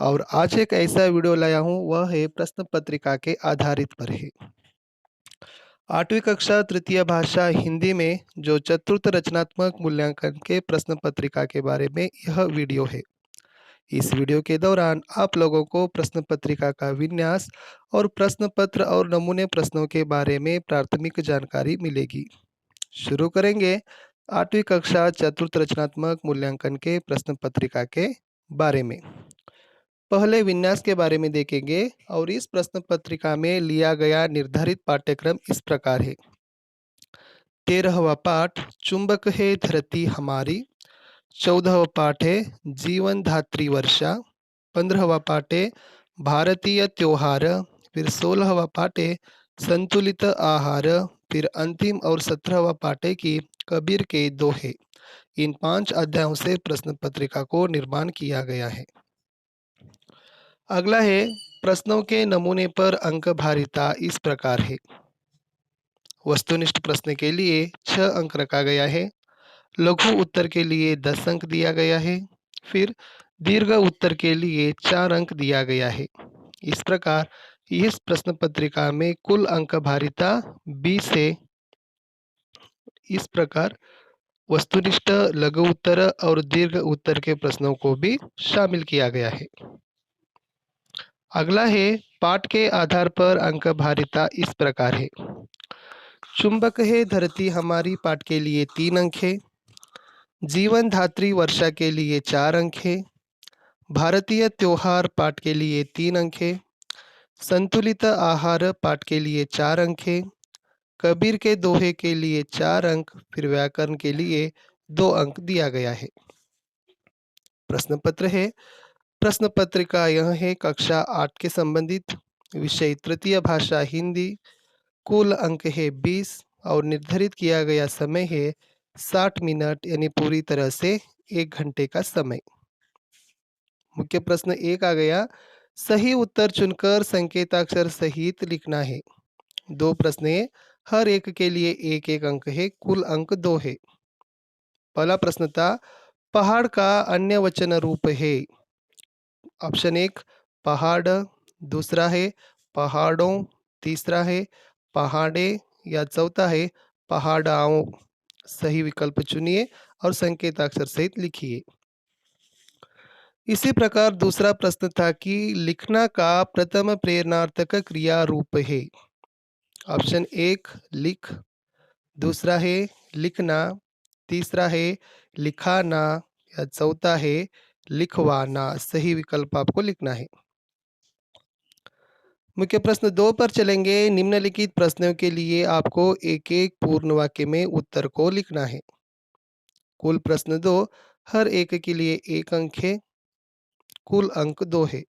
और आज एक ऐसा वीडियो लाया हूँ, वह है प्रश्न पत्रिका के आधारित पर है। 8वीं कक्षा तृतीय भाषा हिंदी में जो चतुर्थ रचनात्मक मूल्यांकन के प्रश्न पत्रिका के बारे में यह वीडियो है। इस वीडियो के दौरान आप लोगों को प्रश्न पत्रिका का विन्यास और प्रश्न पत्र और नमूने प्रश्नों के बारे में प्राथमिक जानकारी मिलेगी। शुरू करेंगे 8वीं कक्षा चतुर्थ रचनात्मक मूल्यांकन के प्रश्न पत्रिका के बारे में। पहले विन्यास के बारे में देखेंगे और इस प्रश्न पत्रिका में लिया गया निर्धारित पाठ्यक्रम इस प्रकार है। 13वां पाठ चुंबक है धरती हमारी। 14वां पाठ है जीवन धात्री वर्षा। 15वां पाठ है भारतीय त्योहार। फिर 16वां पाठ है संतुलित आहार। फिर अंतिम और 17वां पाठ है कि कबीर के दोहे। इन 5 अध्यायों से प्रश्न पत्रिका को निर्माण किया गया है। अगला है प्रश्नों के नमूने पर अंकधारिता इस प्रकार है। वस्तुनिष्ठ प्रश्न के लिए 6 अंक रखा गया है। लघु उत्तर के लिए 10 अंक दिया गया है। फिर दीर्घ उत्तर के लिए 4 अंक दिया गया है। इस प्रकार इस प्रश्न पत्रिका में कुल अंकधारिता 20 है। इस प्रकार वस्तुनिष्ठ, लघु उत्तर और दीर्घ उत्तर के प्रश्नों को भी शामिल किया गया है। अगला है पाठ के आधार पर अंकधारिता इस प्रकार है। चुंबक है धरती हमारी पाठ के लिए 3 अंक है। जीवन धात्री वर्षा के लिए 4 अंक है। भारतीय त्योहार पाठ के लिए 3 अंक है। संतुलित आहार पाठ के लिए 4 अंक है। कबीर के दोहे के लिए 4 अंक। फिर व्याकरण के लिए 2 अंक दिया गया है। प्रश्न पत्र है। प्रश्न पत्रिका यह है कक्षा 8 के संबंधित। विषय तृतीय भाषा हिंदी। कुल अंक है 20 और निर्धारित किया गया समय है 60 मिनट, यानी पूरी तरह से 1 घंटे का समय। मुख्य प्रश्न 1 आ गया, सही उत्तर चुनकर संकेताक्षर सहित लिखना है। 2 प्रश्न है, हर एक के लिए 1-1 अंक है, कुल अंक 2 है। पहला प्रश्न था, पहाड़ का अन्य वचन रूप है। ऑप्शन 1 पहाड़, दूसरा है पहाड़ों, तीसरा है पहाड़े या चौथा है पहाड़ाओं। सही विकल्प चुनिए और संकेताक्षर सहित लिखिए। इसी प्रकार दूसरा प्रश्न था कि लिखना का प्रथम प्रेरणार्थक क्रिया रूप है। ऑप्शन 1 लिख, दूसरा है लिखना, तीसरा है लिखाना या चौथा है लिखवाना। सही विकल्प आपको लिखना है। मुख्य प्रश्न 2 पर चलेंगे। निम्नलिखित प्रश्नों के लिए आपको एक-एक पूर्ण वाक्य में उत्तर को लिखना है। कुल प्रश्न 2, हर एक के लिए 1 अंक है, कुल अंक 2 है।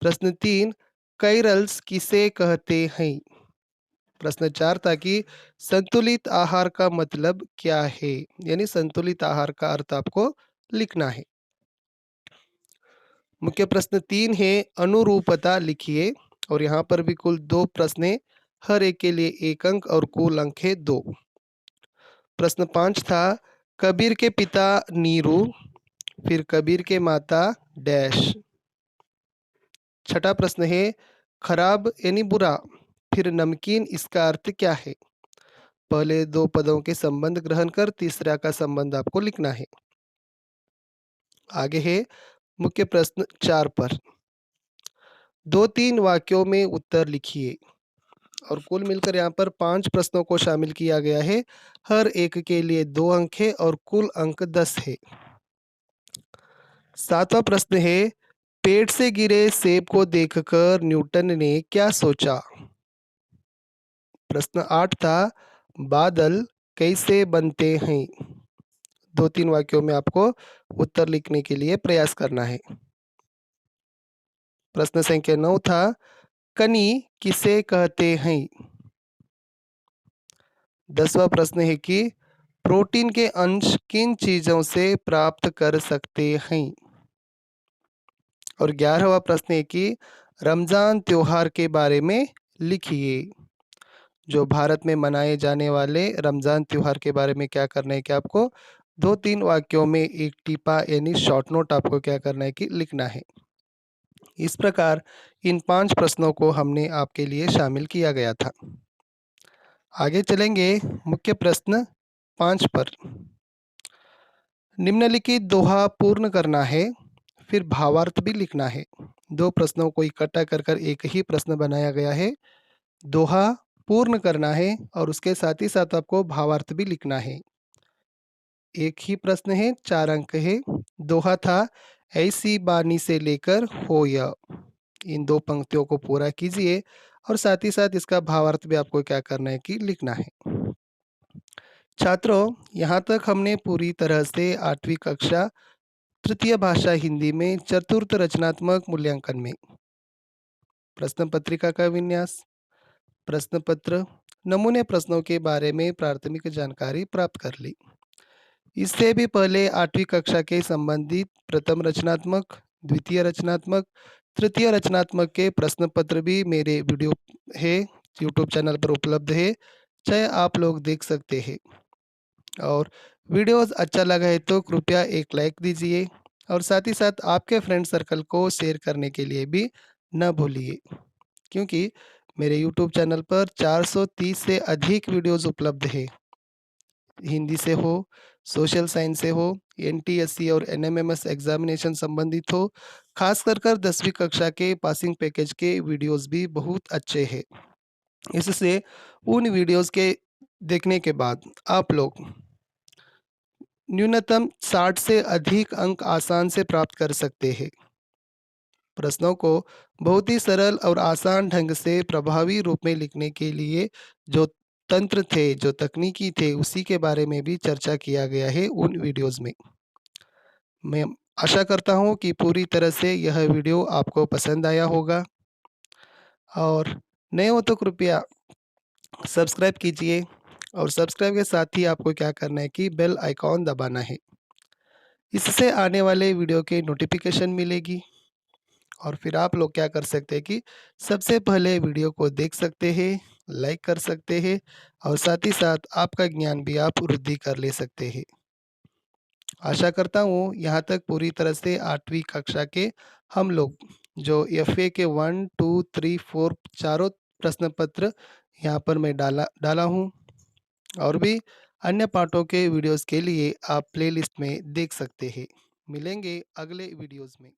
प्रश्न 3, कैरल्स किसे कहते हैं? प्रश्न 4 था कि संतुलित आहार का मतलब क्या है? यानी संतुलित आहार का अर्थ आपको लिखना है। मुख्य प्रश्न 3 है अनुरूपता लिखिए और यहाँ पर भी कुल 2 प्रश्न है, हर एक के लिए 1 अंक और कुल अंक है 2। प्रश्न 5 था कबीर के पिता नीरू, फिर कबीर के माता डैश। छठा प्रश्न है खराब यानी बुरा, फिर नमकीन इसका अर्थ क्या है? पहले 2 पदों के संबंध ग्रहण कर तीसरा का संबंध आपको लिखना है। आगे है मुख्य प्रश्न 4 पर 2-3 वाक्यों में उत्तर लिखिए और कुल मिलकर यहाँ पर 5 प्रश्नों को शामिल किया गया है। हर एक के लिए 2 अंक है और कुल अंक 10 है। 7वां प्रश्न है पेड़ से गिरे सेब को देखकर न्यूटन ने क्या सोचा? प्रश्न 8 था बादल कैसे बनते हैं? 2-3 वाक्यों में आपको उत्तर लिखने के लिए प्रयास करना है। प्रश्न संख्या 9 था कनी किसे कहते हैं? 10वां प्रश्न है कि प्रोटीन के अंश किन चीजों से प्राप्त कर सकते हैं? और 11वां प्रश्न है कि रमजान त्योहार के बारे में लिखिए। जो भारत में मनाए जाने वाले रमजान त्योहार के बारे में क्या करना है कि आपको 2-3 वाक्यों में एक टीपा यानी शॉर्ट नोट आपको क्या करना है कि लिखना है। इस प्रकार इन 5 प्रश्नों को हमने आपके लिए शामिल किया गया था। आगे चलेंगे मुख्य प्रश्न 5 पर। निम्नलिखित दोहा पूर्ण करना है, फिर भावार्थ भी लिखना है। 2 प्रश्नों को इकट्ठा कर कर एक ही प्रश्न बनाया गया है। दोहा पूर्ण करना है और उसके साथ ही साथ आपको भावार्थ भी लिखना है। एक ही प्रश्न है, 4 अंक है। दोहा था, ऐसी बानी से लेकर हो य। इन 2 पंक्तियों को पूरा कीजिए और साथ ही साथ इसका भावार्थ भी आपको क्या करना है कि लिखना है। छात्रों, यहाँ तक हमने पूरी तरह से 8वीं कक्षा तृतीय भाषा हिंदी में चतुर्थ रचनात्मक मूल्यांकन में प्रश्न पत्रिका का विन्यास, प्रश्न पत्र, नमूने प्रश्नों के बारे में प्राथमिक जानकारी प्राप्त कर ली। इससे भी पहले 8वीं कक्षा के संबंधित प्रथम रचनात्मक, द्वितीय रचनात्मक, तृतीय रचनात्मक के प्रश्न पत्र भी मेरे वीडियो है यूट्यूब चैनल पर उपलब्ध है, चाहे आप लोग देख सकते हैं। और वीडियोस अच्छा लगा है तो कृपया एक लाइक दीजिए और साथ ही साथ आपके फ्रेंड सर्कल को शेयर करने के लिए भी न भूलिए, क्योंकि मेरे यूट्यूब चैनल पर 430 से अधिक वीडियोस उपलब्ध है। हिंदी से हो, सोशल साइंस से हो, एनटीएससी और एनएमएमएस एग्जामिनेशन संबंधित हो, खास कर 10वीं कक्षा के पासिंग पैकेज के वीडियोस भी बहुत अच्छे हैं। इससे उन वीडियोस के देखने के बाद आप लोग न्यूनतम 60 से अधिक अंक आसान से प्राप्त कर सकते हैं। प्रश्नों को बहुत ही सरल और आसान ढंग से प्रभावी रूप में लिखने के लिए जो तंत्र थे, जो तकनीकी थे, उसी के बारे में भी चर्चा किया गया है उन वीडियोस में। मैं आशा करता हूँ कि पूरी तरह से यह वीडियो आपको पसंद आया होगा और नए हो तो कृपया सब्सक्राइब कीजिए और सब्सक्राइब के साथ ही आपको क्या करना है कि बेल आइकॉन दबाना है। इससे आने वाले वीडियो के नोटिफिकेशन मिलेगी और फिर आप लोग क्या कर सकते हैं कि सबसे पहले वीडियो को देख सकते हैं, लाइक कर सकते हैं और साथ ही साथ आपका ज्ञान भी आप वृद्धि कर ले सकते हैं। आशा करता हूँ यहाँ तक पूरी तरह से 8वीं कक्षा के हम लोग जो एफए के 1, 2, 3, 4 चारों प्रश्न पत्र यहाँ पर मैं डाला हूँ और भी अन्य पाठों के वीडियोस के लिए आप प्लेलिस्ट में देख सकते हैं। मिलेंगे अगले वीडियोस में।